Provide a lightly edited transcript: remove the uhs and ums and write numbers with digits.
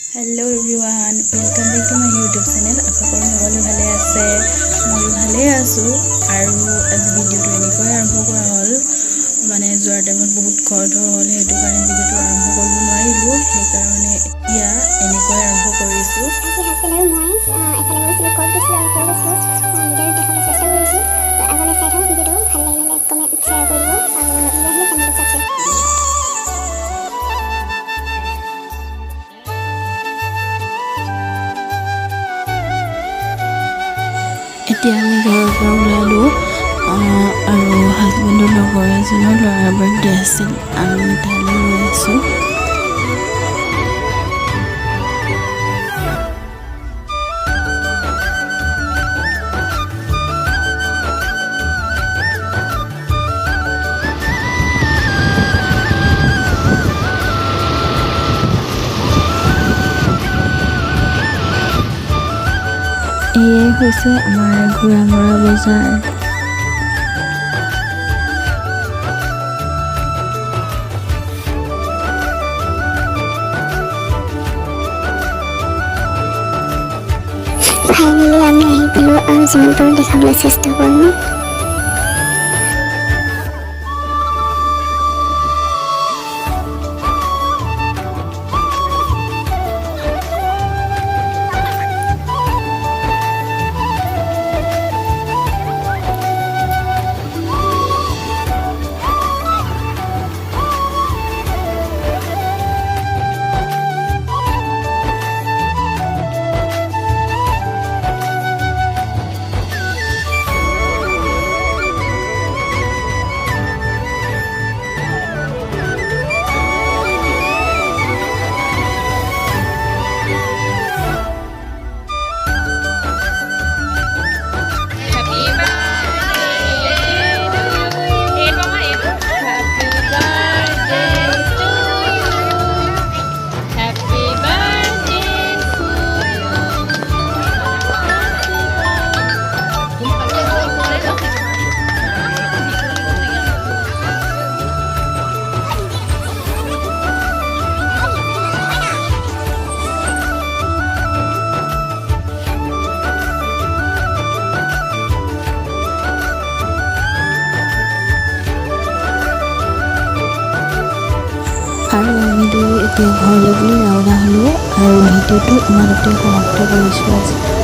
hello everyone welcome back to my YouTube channel आशा करूँ সকলো ভালে আছে ময়ো ভালে আছো আৰু আজি ভিডিওটো এনেকৈ আৰম্ভ কৰা হ'ল মানে যোৱাৰ টাইমত বহুত খৰধৰ হ'ল সেইটো কাৰণে ভিডিওটো আৰম্ভ কৰিব নোৱাৰিলো সেই কাৰণে এতিয়া এনেকৈ আৰম্ভ কৰিছো আজি হাসেল আৰু মই এফালে গৈছিলো কল গৈছিলো আৰু তেওঁ গৈছিলো ভিডিওটো দেখাবলৈ চেষ্টা কৰিছো তো আগলৈ চাই থাকক ভিডিওটো ভাল লাগিলে লাইক কমেন্ট শ্বেয়াৰ কৰিব আৰু ইভাগে চেনেলটো সাবস্ক্ৰাইব এতিয়া আমি ঘৰৰ পৰা ওলালো আৰু হাজবেণ্ডৰ লগৰ এজনৰ ল'ৰাৰ বাৰ্থডে আছিল আমি তালৈ গৈ আছো এয়াই হৈছে আমাৰ ঘোঁৰামৰা বজাৰ ফাইনালি আমি আহি পালো আৰু যিমান পাৰো দেখাবলৈ চেষ্টা কৰিম আৰু আমি এতিয়া ঘৰলৈ বুলি ৰাওনা হ'লোঁ আৰু ভিডিঅ'টো ইমানতে সমাপ্ত কৰিছোঁ আজি